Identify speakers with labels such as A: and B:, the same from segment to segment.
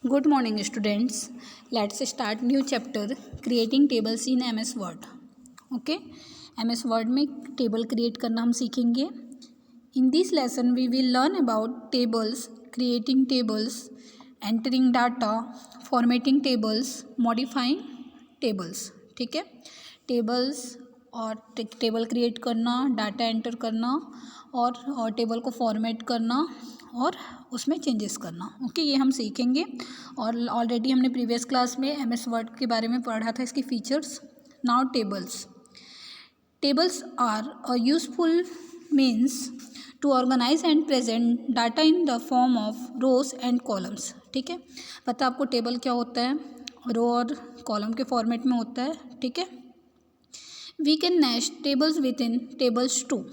A: Good morning students. Let's start new chapter creating tables in MS Word. Okay, MS Word में table create करना हम सीखेंगे. In this lesson we will learn about tables, creating tables, entering data, formatting tables, modifying tables. ठीक है, tables और table create करना, data enter करना और टेबल को फॉर्मेट करना और उसमें चेंजेस करना. ओके, ये हम सीखेंगे. और ऑलरेडी हमने प्रीवियस क्लास में एमएस वर्ड के बारे में पढ़ा था, इसकी features. Now tables are a useful means to organise and present data in the form of rows and columns. ठीक है, पता आपको टेबल क्या होता है? रो और कॉलम के फॉर्मेट में होता है. ठीक है, we can nest tables within tables too.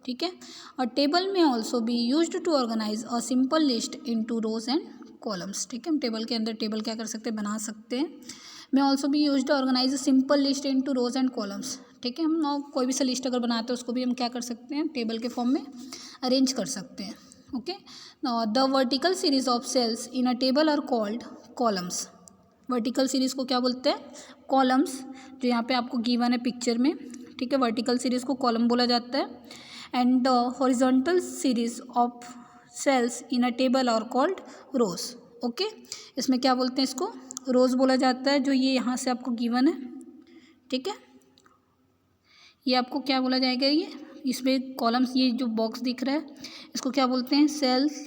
A: ठीक है, और टेबल में also be use to organise a simple list into rows and columns. ठीक है, हम टेबल के अंदर टेबल क्या कर सकते हैं, बना सकते हैं. में also be use to organise a simple list into rows and columns. ठीक है, हम कोई भी सा लिस्ट अगर बनाते हैं उसको भी हम क्या कर सकते हैं, टेबल के फॉर्म में अरेंज कर सकते हैं. Okay, the vertical series of cells in a table are called columns. Vertical series को क्या बोलते हैं? कॉलम्स. जो यहाँ पे आपको गिवन है पिक्चर में. ठीक है, वर्टिकल सीरीज को कॉलम बोला जाता है. And the horizontal series of cells in a table are called rows. Okay, इसमें क्या बोलते हैं, इसको रोज बोला जाता है. जो ये यहाँ से आपको गिवन है, ठीक है, ये आपको क्या बोला जाएगा, ये इसमें कॉलम्स, ये जो बॉक्स दिख रहा है इसको क्या बोलते हैं, सेल्स,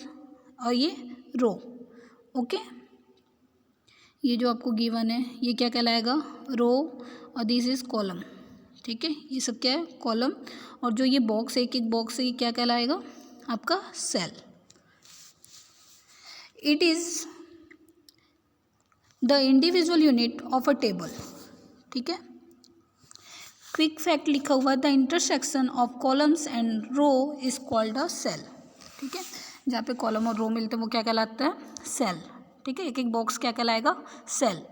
A: और ये रो. ओके, ये जो आपको गिवन है ये क्या कहलाएगा, रो, और दिस इज कॉलम. ठीक है, ये सब क्या है, कॉलम. और जो ये बॉक्स, एक एक बॉक्स है, ये क्या कहलाएगा, आपका cell. It is the individual unit of a table. ठीक है, क्विक फैक्ट लिखा हुआ, the intersection of columns and row is called a cell. ठीक है, जहाँ पे कॉलम और रो मिलते हैं वो क्या कहलाता है, सेल. ठीक है, एक एक बॉक्स क्या कहलाएगा, cell.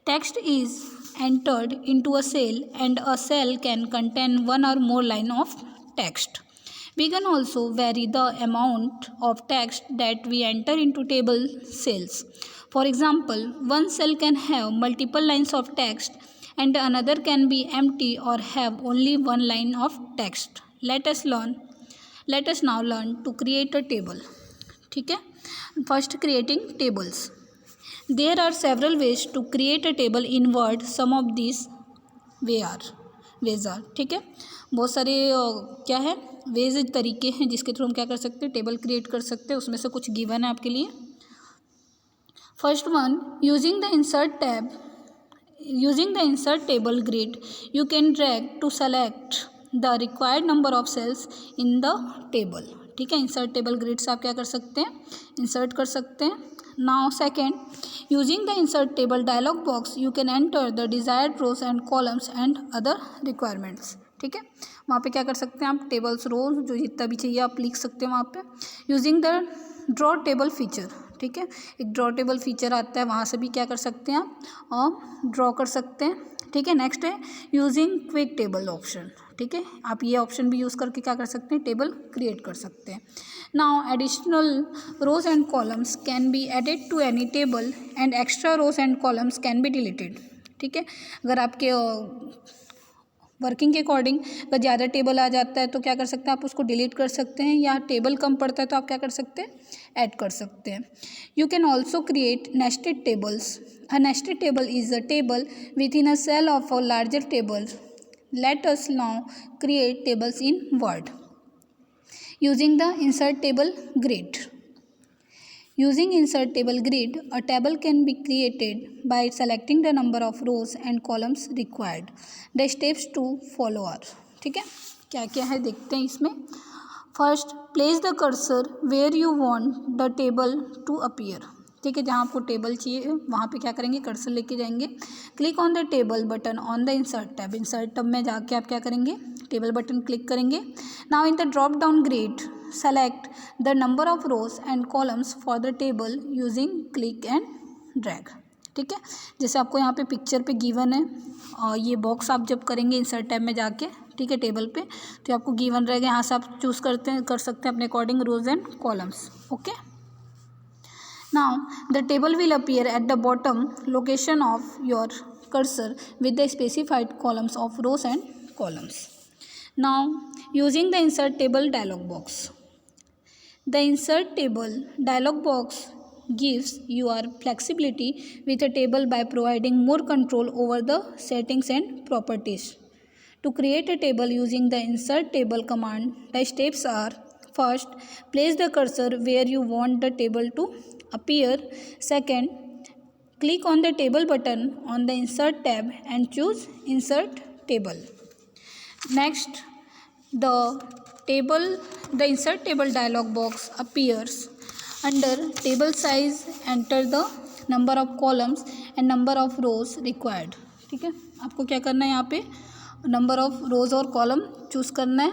A: Text is entered into a cell and a cell can contain one or more line of text. We can also vary the amount of text that we enter into table cells. For example, one cell can have multiple lines of text and another can be empty or have only one line of text. Let us now learn to create a table. ठीक है, first creating tables. There are several ways to create a table in Word. Some of these ways are. ठीक है, बहुत सारे क्या है, veg, तरीके हैं जिसके थ्रू हम क्या कर सकते हैं, टेबल क्रिएट कर सकते हैं. उसमें से कुछ गिवन है आपके लिए. First one, using the insert table grid, you can drag to select the required number of cells in the table. ठीक है, इंसर्ट टेबल ग्रिड से आप क्या कर सकते हैं, इंसर्ट कर सकते हैं. Now second, using the insert table dialog box you can enter the desired rows and columns and other requirements. ठीक है, वहाँ पे क्या कर सकते हैं आप, टेबल्स, रोज, जो जितना भी चाहिए आप लिख सकते हैं वहाँ पे. Using the draw table feature. ठीक है, एक ड्रॉ टेबल फीचर आता है, वहाँ से भी क्या कर सकते हैं आप, और ड्रॉ कर सकते हैं. ठीक है, नेक्स्ट है यूजिंग क्विक टेबल ऑप्शन. ठीक है, आप ये ऑप्शन भी यूज़ करके क्या कर सकते हैं, टेबल क्रिएट कर सकते हैं. Now additional rows and columns can be added to any table and extra rows and columns can be deleted. ठीक है, अगर आपके वर्किंग के अकॉर्डिंग अगर ज़्यादा टेबल आ जाता है तो क्या कर सकते हैं आप, उसको डिलीट कर सकते हैं, या टेबल कम पड़ता है तो आप क्या कर सकते हैं, ऐड कर सकते हैं. You can also create nested tables. A nested table is a table within a cell of a larger table. Let us now create tables in Word using the insert table grid. Using insert table grid, a table can be created by selecting the number of rows and columns required. The steps to follow are. ठीक है, क्या क्या है देखते हैं इसमें. First, place the cursor where you want the table to appear. ठीक है, जहाँ आपको टेबल चाहिए वहाँ पे क्या करेंगे, कर्सर लेके जाएंगे. Click on the table button on the insert tab. Insert tab में जाके आप क्या करेंगे, टेबल बटन क्लिक करेंगे. Now in the drop down grid select the number of rows and columns for the table using click and drag. ठीक है, जैसे आपको यहाँ पे पिक्चर पे गिवन है, और ये बॉक्स आप जब करेंगे इंसर्ट टैब में जाके, ठीक है, टेबल पे, तो आपको गिवन रहेगा, यहाँ से आप चूज़ कर सकते हैं अपने according rows and columns. Okay, Now the table will appear at the bottom location of your cursor with the specified columns of rows and columns. Now using the insert table dialog box. The insert table dialog box gives your flexibility with a table by providing more control over the settings and properties. To create a table using the insert table command, the steps are: first, place the cursor where you want the table to appear. Second, click on the table button on the insert tab and choose insert table. Next, the insert table dialog box appears. Under table size, enter the number of columns and number of rows required. ठीक है, आपको क्या करना है, यहाँ पे number of रोज और column choose करना है.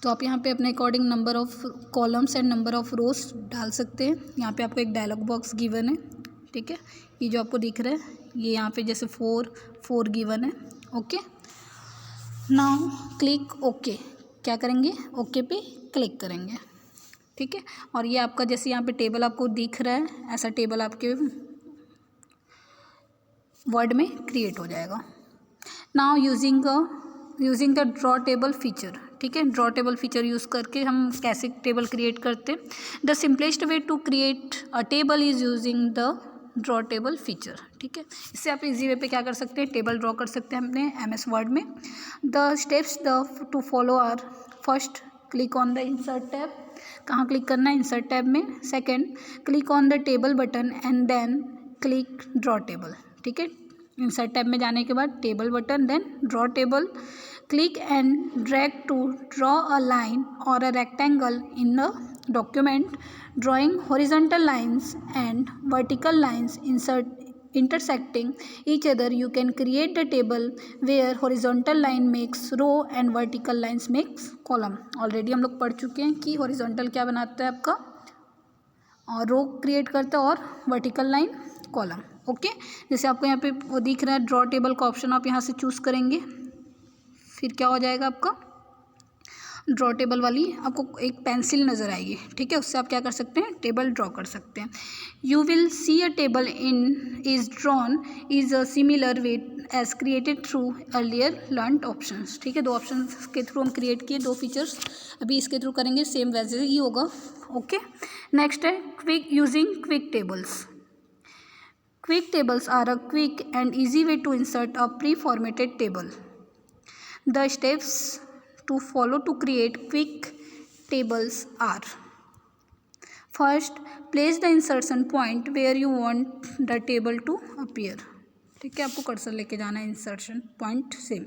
A: तो आप यहाँ पे अपने according number of columns and number of रोज डाल सकते हैं. यहाँ पे आपको एक डायलॉग बॉक्स गिवन है. ठीक है, ये जो आपको दिख रहा है, ये यहाँ पे जैसे 4 गिवन है. Okay, now click okay. क्या करेंगे, ओके पे क्लिक करेंगे. ठीक है, और ये आपका जैसे यहाँ पे टेबल आपको दिख रहा है, ऐसा टेबल आपके वर्ड में क्रिएट हो जाएगा. Now using the draw table feature. ठीक है, ड्रॉ टेबल फीचर यूज़ करके हम कैसे टेबल क्रिएट करते हैं. The simplest way to create a table is using the draw table feature. ठीक है, इससे आप इजी वे पे क्या कर सकते हैं, टेबल ड्रॉ कर सकते हैं अपने MS वर्ड में. The steps to follow are: first, click on the insert tab. कहाँ क्लिक करना है, इंसर्ट टैब में. Second, click on the table button and then click draw table. ठीक है, इंसर्ट टैब में जाने के बाद table button, then draw table. Click and drag to draw a line और a rectangle in the document. Drawing horizontal lines and vertical lines intersecting each other, you can create the table where horizontal line makes row and vertical lines makes column. Already हम लोग पढ़ चुके हैं कि horizontal क्या बनाता है आपका, और रो क्रिएट करता है और वर्टिकल लाइन कॉलम. ओके, जैसे आपको यहाँ पे वो दिख रहा है ड्रॉ टेबल का ऑप्शन, आप यहाँ से चूज़ करेंगे. फिर क्या हो जाएगा, आपका ड्रॉ टेबल वाली आपको एक पेंसिल नज़र आएगी. ठीक है, उससे आप क्या कर सकते हैं, टेबल ड्रॉ कर सकते हैं. You will see a table is drawn is a similar way as created through earlier learned options. ठीक है, 2 ऑप्शन के थ्रू हम क्रिएट किए, 2 फीचर्स अभी इसके थ्रू करेंगे, सेम वैसे ही होगा. ओके, नेक्स्ट है using quick tables. Quick tables are a quick and easy way to insert a pre-formatted table. The steps to follow to create quick tables are: first, place the insertion point where you want the table to appear. ठीक है, आपको cursor लेके जाना है insertion point से.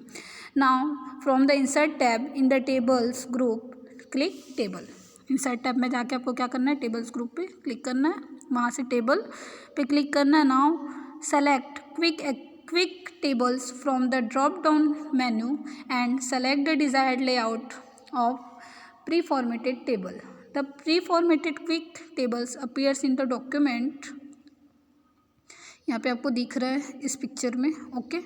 A: Now from the insert tab in the tables group, click table. Insert tab में जाके आपको क्या करना है, टेबल्स ग्रुप पे क्लिक करना है, वहाँ से टेबल पे क्लिक करना है. Now select quick tables from the drop down menu and select the desired layout of pre formatted table. The pre formatted quick tables appears in the document. यहाँ पे आपको दिख रहा है इस पिक्चर में. ओके,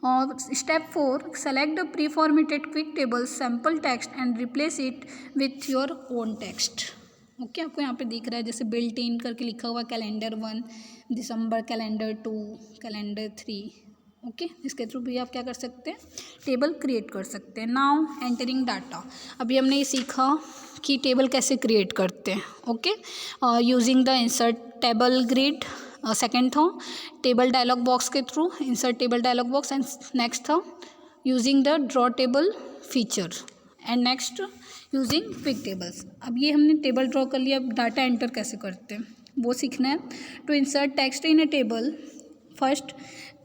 A: और step 4, select the pre formatted quick table sample text and replace it with your own text. Okay, आपको यहाँ पे दिख रहा है जैसे बिल्ट इन करके लिखा हुआ कैलेंडर 1, दिसंबर कैलेंडर 2, कैलेंडर 3. ओके, इसके थ्रू भी आप क्या कर सकते हैं, टेबल क्रिएट कर सकते हैं. Now entering data. अभी हमने ये सीखा कि टेबल कैसे क्रिएट करते हैं. Okay, using the insert table grid. Second था टेबल डायलॉग बॉक्स के through, insert table dialog box. And next था using the draw table feature. And next using quick tables. अब ये हमने टेबल ड्रॉ कर लिया, अब डाटा एंटर कैसे करते हैं वो सीखना है. To insert text in a table, first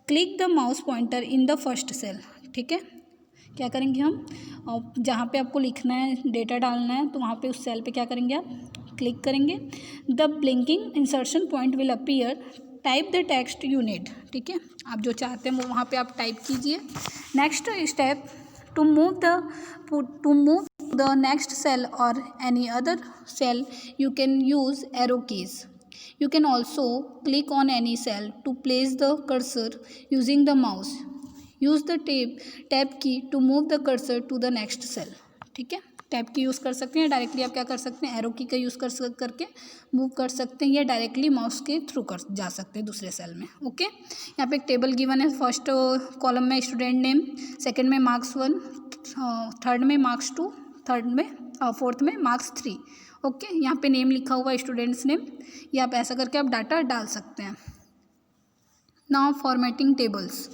A: click the mouse pointer in the first cell. ठीक है, क्या करेंगे हम, और जहाँ पे आपको लिखना है, डेटा डालना है, तो वहाँ पे उस सेल पे क्या करेंगे, आप क्लिक करेंगे. The blinking insertion point will appear. Type the text you need. ठीक है, आप जो चाहते हैं वो वहाँ पे आप टाइप कीजिए. Next step, to move the next cell और any other cell you can use arrow keys. You can also click on any cell to place the cursor using the mouse. Use the tab key to move the cursor to the next cell. ठीक है, tab की use कर सकते हैं, directly आप क्या कर सकते हैं, एरो की का यूज़ करके मूव कर सकते हैं, या डायरेक्टली माउस के थ्रू कर जा सकते हैं दूसरे सेल में। ओके, यहाँ पे एक टेबल गिवन है। फर्स्ट कॉलम में स्टूडेंट नेम, सेकंड में मार्क्स 1, थर्ड में मार्क्स 2, फोर्थ में मार्क्स 3। ओके, यहाँ पे नेम लिखा हुआ है स्टूडेंट्स नेम, या आप ऐसा करके आप डाटा डाल सकते हैं। Now formatting tables,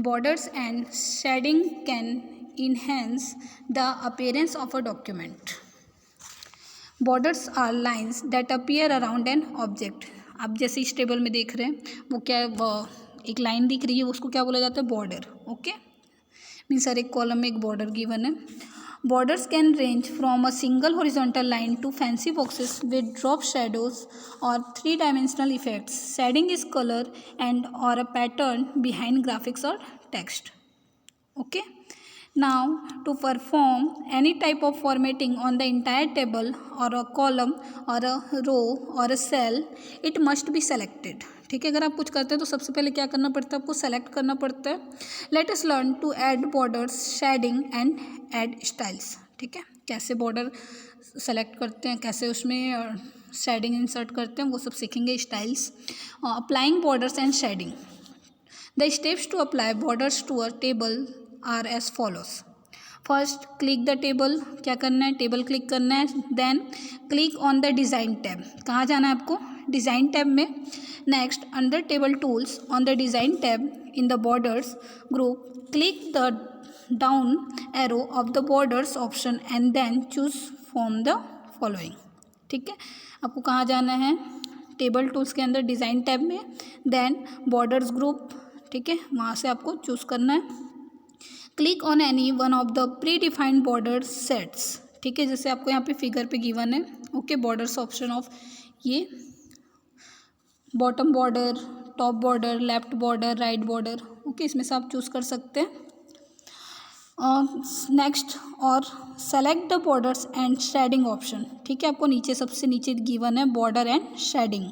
A: borders and shading can enhance the appearance of a document. Borders are lines that appear around an object. आप जैसे इस टेबल में देख रहे हैं वो क्या है, वो एक लाइन दिख रही है, उसको क्या बोला जाता है, बॉर्डर। ओके, मीन्स हर एक कॉलम में एक बॉर्डर गिवन है। Borders can range from a single horizontal line to fancy boxes with drop shadows or three-dimensional effects. Shading is color and or a pattern behind graphics or text. Okay. Now, to perform any type of formatting on the entire table or a column or a row or a cell, it must be selected. ठीक है, अगर आप कुछ करते हैं तो सबसे पहले क्या करना पड़ता है, आपको सेलेक्ट करना पड़ता है। Let us learn to add borders, shading and add styles. ठीक है, कैसे बॉर्डर सेलेक्ट करते हैं, कैसे उसमें शेडिंग इंसर्ट करते हैं, वो सब सीखेंगे। Styles, applying borders and shading. The steps to apply borders to a table are as follows. First, click the table, क्या करना है, टेबल क्लिक करना है। Then click on the design tab, कहाँ जाना है आपको, डिज़ाइन टैब में। Next, under table tools on the design tab in the borders group, click the down arrow of the borders option and then choose from the following. ठीक है, आपको कहाँ जाना है, टेबल टूल्स के अंदर डिज़ाइन टैब में, देन बॉर्डर्स ग्रुप। ठीक है, वहाँ से आपको चूज़ करना है। Click on any one of the pre defined border sets. ठीक है, जैसे आपको यहाँ पे फिगर पे गिवन है। ओके, बॉर्डर्स ऑप्शन ऑफ ये bottom border, top border, left border, right border. Okay, इसमें से आप चूज़ कर सकते हैं। नेक्स्ट, और select the borders and shading option. ठीक है, आपको नीचे सबसे नीचे गिवन है border and shading.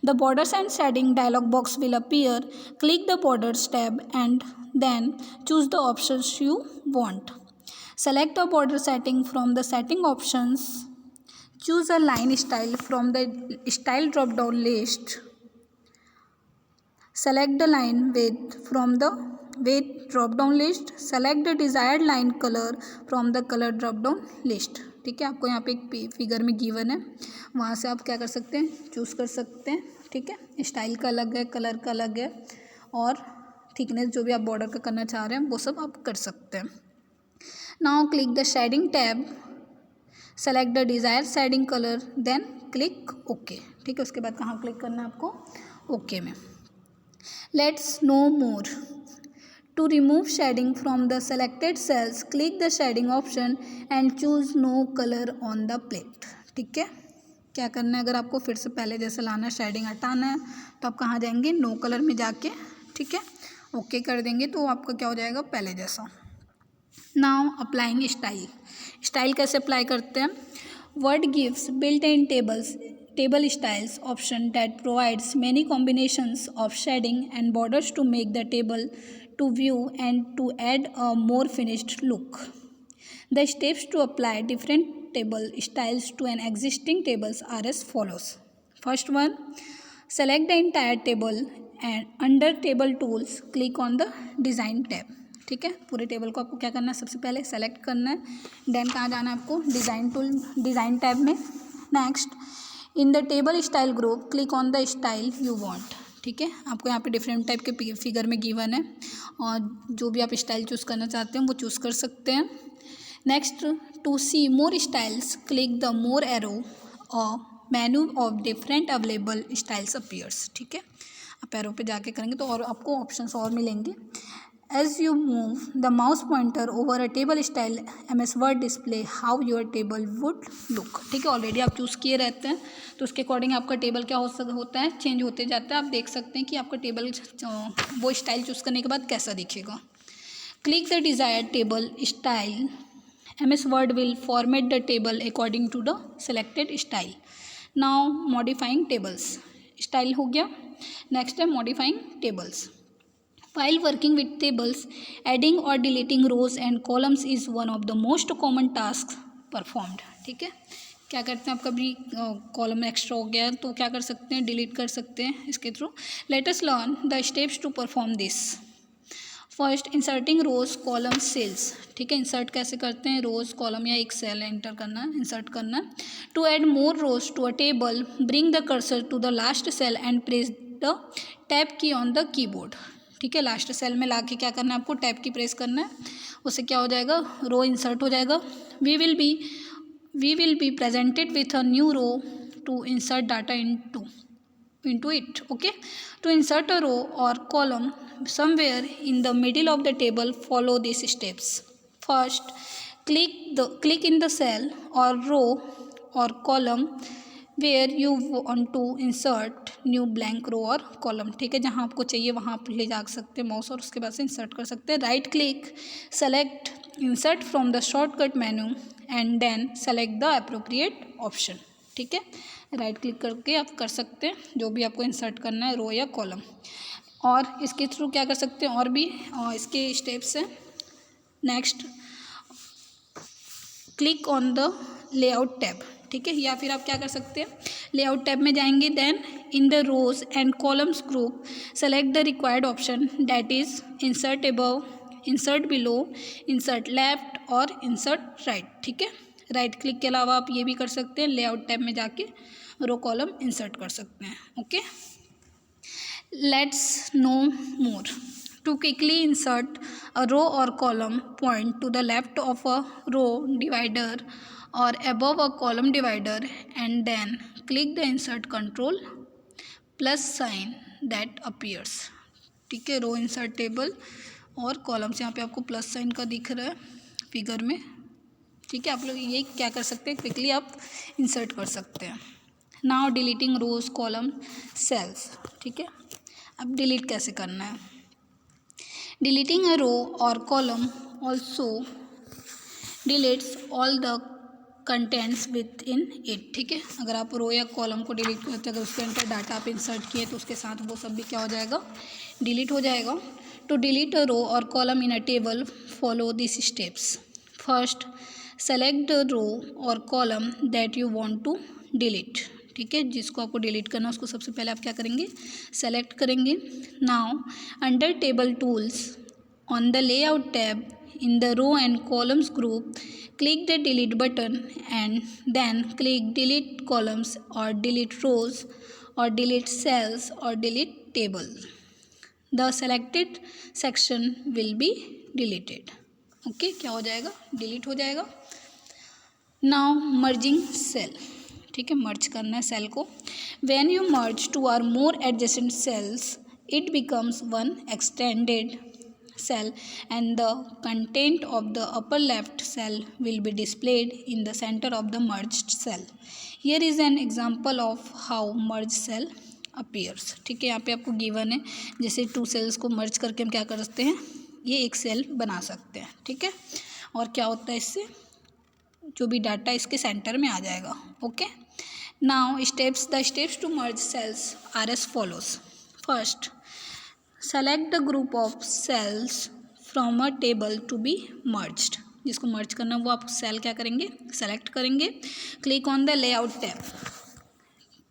A: The borders and shading dialog box will appear. Click the borders tab and then choose the options you want. Select the border setting from the setting options. Choose a line style from the style drop down list. Select the line width from the width drop down list. Select the desired line color from the color drop down list. ठीक है, आपको यहाँ पे एक figure में given है, वहाँ से आप क्या कर सकते हैं, चूज़ कर सकते हैं। ठीक है, स्टाइल का अलग है, कलर का अलग है, और थिकनेस जो भी आप बॉर्डर का करना चाह रहे हैं वो सब आप कर सकते हैं। Now click the shading tab, select the desire shading colour, then click okay. ठीक है, उसके बाद कहाँ क्लिक करना है आपको, ओके में। Let's know more. To remove shading from the selected cells, click the shading option and choose no color on the plate. ठीक है, क्या करना है, अगर आपको फिर से पहले जैसे लाना है, शेडिंग हटाना है, तो आप कहाँ जाएंगे, नो कलर में जाके, ठीक है, ओके कर देंगे तो आपका क्या हो जाएगा, पहले जैसा। Now applying style. स्टाइल कैसे अप्लाई करते हैं, word gives built in table styles option that provides many combinations of shading and borders to make the table to view and to add a more finished look. The steps to apply different table styles to an existing tables are as follows. First one, select the entire table and under table tools click on the design tab. ठीक है, पूरे table को आपको क्या करना है, सबसे पहले सेलेक्ट करना है, देन कहाँ जाना है आपको, डिज़ाइन टैब में। Next, in the table style group click on the style you want. ठीक है, आपको यहाँ पे डिफरेंट टाइप के फिगर में गिवन है, और जो भी आप स्टाइल चूज़ करना चाहते हैं वो चूज़ कर सकते हैं। Next, to see more styles click the more arrow और menu of different available styles appears. ठीक है, आप एरो पे जाके करेंगे तो और आपको ऑप्शंस और मिलेंगे। As you move the mouse pointer over a table style, MS Word display how your table would look. ठीक है, ऑलरेडी आप चूज़ किए रहते हैं तो उसके अकॉर्डिंग आपका टेबल क्या होता है, चेंज होते जाता है। आप देख सकते हैं कि आपका टेबल वो स्टाइल चूज़ करने के बाद कैसा दिखेगा। Click the desired table style, MS Word will format the table according to the selected style. Now modifying tables, style हो गया। नेक्स्ट है modifying tables. While working with tables, adding or deleting rows and columns is one of the most common tasks performed. ठीक है, क्या करते हैं, आपका भी कॉलम एक्स्ट्रा हो गया है तो क्या कर सकते हैं, डिलीट कर सकते हैं इसके through. Let us learn the steps to perform this. First, inserting rows column cells. ठीक है, इंसर्ट कैसे करते हैं, रोज कॉलम या एक सेल एंटर करना है, इंसर्ट करना है। To add more rows to a table, bring the cursor to the last cell and press the tab key on the keyboard. ठीक है, लास्ट सेल में ला के क्या करना है, आपको टैब की प्रेस करना है, उससे क्या हो जाएगा, रो इंसर्ट हो जाएगा। We will be presented with a new row to insert data into it. Okay, to insert a row or column somewhere in the middle of the table, follow these steps. First, click in the cell or row or column where you want to insert new blank row or column. ठीक है, जहाँ आपको चाहिए वहाँ आप ले जा सकते हैं माउस और उसके बाद से इंसर्ट कर सकते हैं। Right click, select insert from the shortcut menu and then select the appropriate option. ठीक है, राइट क्लिक करके आप कर सकते हैं जो भी आपको इंसर्ट करना है, रो या कॉलम। और इसके थ्रू क्या कर सकते हैं, और भी इसके स्टेप्स हैं। Next, click on the layout tab. ठीक है, या फिर आप क्या कर सकते हैं, लेआउट टैब में जाएंगे, then in the rows and columns group select the required option, that is insert above, insert below, insert left और इंसर्ट राइट। ठीक है, राइट क्लिक के अलावा आप ये भी कर सकते हैं, लेआउट टैब में जाके रो कॉलम इंसर्ट कर सकते हैं। Okay, let's know more. To quickly insert a row और column, point to the left of a row divider और above a column divider and then click the insert control plus sign that appears. ठीक है, row insert table और columns, यहाँ पे आपको plus sign का दिख रहा है फिगर में। ठीक है, आप लोग ये क्या कर सकते हैं, क्विकली आप इंसर्ट कर सकते हैं। नाउ डिलीटिंग रोज कॉलम सेल्स। ठीक है, अब डिलीट कैसे करना है, डिलीटिंग अ रो और column also deletes all the contents with in it. ठीक है, अगर आप रो या कॉलम को डिलीट करते हैं, अगर उसके अंदर डाटा आप इंसर्ट किए तो उसके साथ वो सब भी क्या हो जाएगा, डिलीट हो जाएगा। टू डिलीट अ रो और column in a table, follow this steps. First, select the row और column that you want to delete. ठीक है, जिसको आपको डिलीट करना है उसको सबसे पहले आप क्या करेंगे, सेलेक्ट करेंगे। Now under table tools on the layout tab in the row and columns group, click the delete button and then click delete columns or delete rows or delete cells or delete table. The selected section will be deleted. Okay, क्या हो जाएगा, delete हो जाएगा। Now merging cell. ठीक है, merge करना है cell को। When you merge two or more adjacent cells, it becomes one extended cell and the content of the upper left cell will be displayed in the center of the merged cell. Here is an example of how merged cell appears. ठीक है, यहाँ पे आपको given है, जैसे 2 sales को मर्ज करके हम क्या कर सकते हैं, ये एक सेल बना सकते हैं। ठीक है, और क्या होता है, इससे जो भी डाटा इसके सेंटर में आ जाएगा। Okay, now the steps to merge cells are as follows. First, select the group of cells from a table to be merged. जिसको मर्ज करना वो आप सेल क्या करेंगे, सेलेक्ट करेंगे। Click on the layout tab,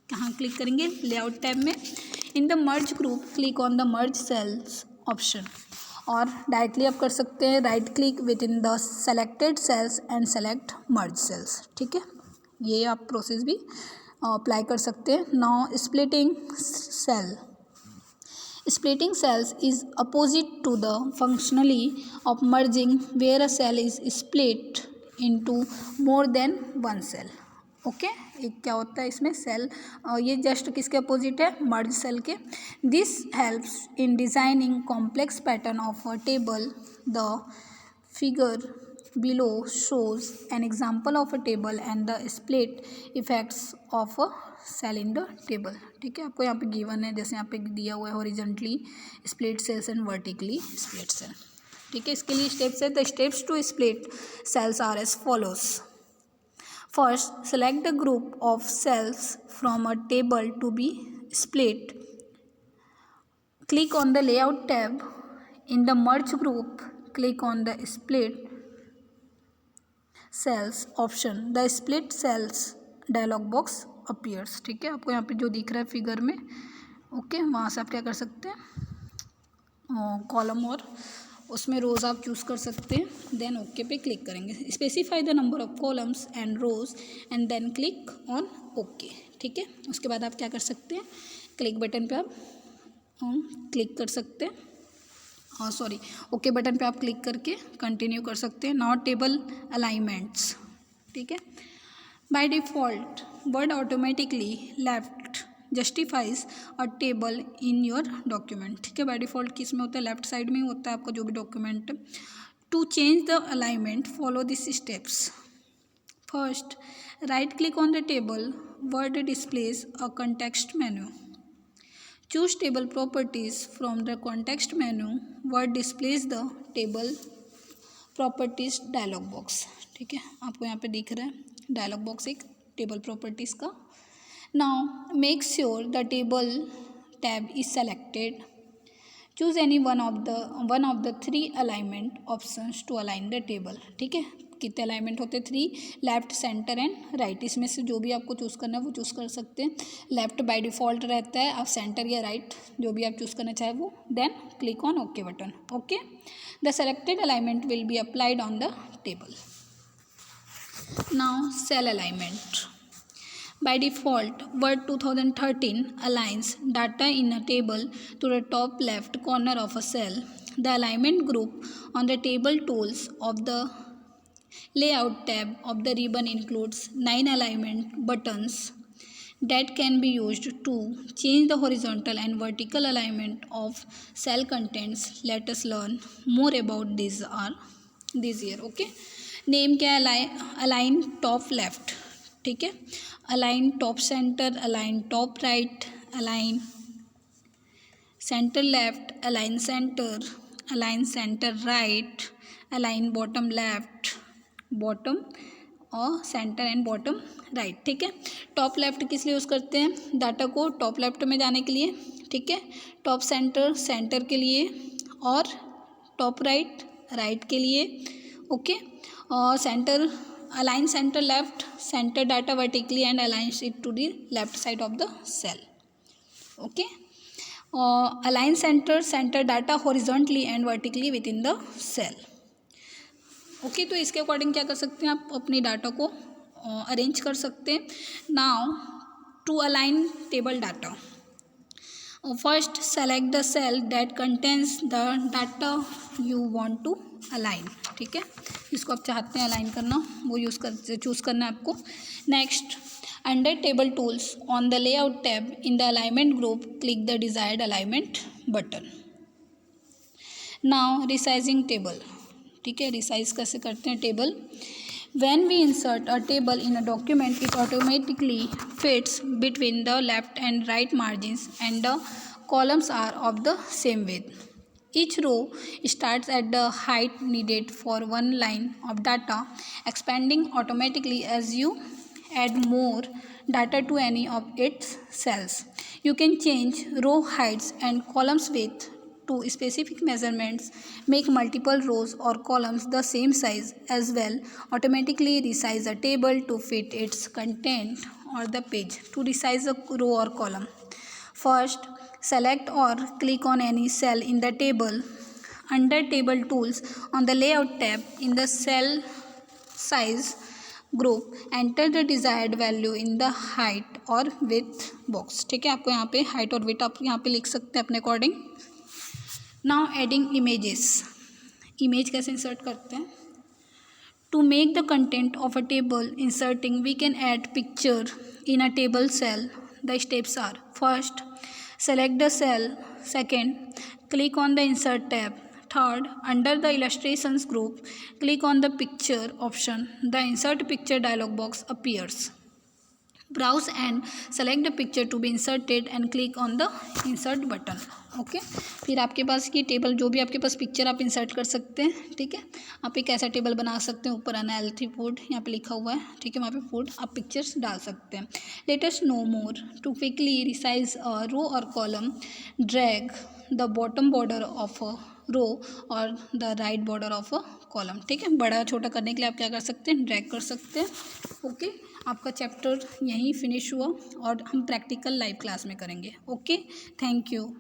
A: कहाँ क्लिक करेंगे, layout tab में। In the merge group, click on the merge cells option, और डायरेक्टली आप कर सकते हैं right click within the selected cells and select merge cells. ठीक है, ये आप प्रोसेस भी अप्लाई कर सकते हैं। Now splitting cell. Splitting cells is opposite to the functionally of merging, where a cell is split into more than one cell. Okay, एक क्या होता है इसमें सेल, ये जस्ट किसके अपोजिट है, मर्ज सेल के। This helps in designing complex pattern of a table. The figure below shows an example of a table and the split effects of a cell in the table. ठीक है, आपको यहाँ पे given है, जैसे यहाँ पे दिया हुआ है horizontally split cells and vertically split cell. ठीक है, इसके लिए स्टेप्स है। The steps to split cells are as follows. First, select the group of cells from a table to be split. Click on the layout tab. In the merge group, click on the split cells option, the split cells dialog box appears. ठीक है, आपको यहाँ पे जो दिख रहा है figure में, ओके, वहाँ से आप क्या कर सकते हैं, कॉलम और उसमें रोज़ आप चूज़ कर सकते हैं, देन ओके पे क्लिक करेंगे. Specify the number of columns and rows and then click on okay. ठीक है, उसके बाद आप क्या कर सकते हैं, क्लिक बटन पे आप क्लिक कर सकते हैं, सॉरी, ओके बटन पे आप क्लिक करके कंटिन्यू कर सकते हैं. Now table alignments. ठीक है, by default word automatically left justifies a table in your document. ठीक है, बाय डिफ़ॉल्ट किस में होता है, लेफ्ट साइड में ही होता है आपका जो भी document. To change the alignment follow this steps. First, right click on the table, Word displays a context menu. Choose table properties from the context menu. Word displays the table properties dialog box. ठीक है, आपको यहाँ पे दिख रहा है dialog box एक table properties का. Now make sure the table tab is selected. Choose any one of the 3 alignment options to align the table. ठीक है, कितने अलाइनमेंट होते हैं, 3, लेफ्ट, सेंटर एंड राइट. इसमें से जो भी आपको चूज़ करना है वो चूज़ कर सकते हैं. लेफ्ट बाय डिफ़ॉल्ट रहता है, आप सेंटर या राइट जो भी आप चूज़ करना चाहे वो. Then click on okay button. Okay, the selected alignment will be applied on the table. Now cell alignment. By default, Word 2013 aligns data in a table to the top left corner of a cell. The alignment group on the table tools of the Layout tab of the ribbon includes 9 alignment buttons that can be used to change the horizontal and vertical alignment of cell contents. Let us learn more about these here. Okay, name क्या है, align top left. ठीक है, align top centre, align top right, align centre left, align centre right, align bottom left, bottom और centre and bottom right. ठीक है, top left किस लिए use करते हैं, डाटा को टॉप लेफ्ट में जाने के लिए. ठीक है, टॉप सेंटर के लिए, और टॉप राइट के लिए. ओके, और centre align center left, center data vertically and aligns it to the left side of the cell. Okay, align center data horizontally and vertically within the cell. Okay, तो इसके according क्या कर सकते हैं, आप अपने डाटा को अरेंज कर सकते हैं. Now to align table data, first select the cell that contains the data you want to align. ठीक है, जिसको आप चाहते हैं अलाइन करना वो चूज़ करना है आपको. Next, under table tools on the layout tab in the alignment group click the desired alignment button. Now resizing table. ठीक है, रिसाइज कैसे करते हैं table. When we insert a table in a document, it automatically fits between the left and right margins and the columns are of the same width. Each row starts at the height needed for one line of data, expanding automatically as you add more data to any of its cells. You can change row heights and columns width to specific measurements, make multiple rows or columns the same size as well, automatically resize a table to fit its content or the page. To resize a row or column, first select or click on any cell in the table. Under table tools on the layout tab in the cell size group, enter the desired value in the height or width box. ठीक है, आपको यहाँ पे height और width आप यहाँ पे लिख सकते हैं अपने according. Now adding images. Image कैसे इंसर्ट करते हैं. To make the content of a table inserting we can add picture in a table cell. The steps are, first select the cell, second click on the insert tab, third under the illustrations group click on the picture option. The insert picture dialog box appears. Browse and select the picture to be inserted and click on the insert button. Okay, फिर आपके पास ये table जो भी आपके पास picture आप insert कर सकते हैं. ठीक है, आप एक ऐसा टेबल बना सकते हैं, ऊपर अनहेल्थी फूड यहाँ पे लिखा हुआ है. ठीक है, वहाँ पे फूड आप पिक्चर्स डाल सकते हैं. Let us know more. To quickly resize a row और column, drag the bottom border of a row और the right border of a column. ठीक है, बड़ा छोटा करने के लिए आप क्या कर सकते हैं, ड्रैग कर सकते हैं। ओके, आपका चैप्टर यहीं फिनिश हुआ और हम प्रैक्टिकल लाइव क्लास में करेंगे। Okay, thank you.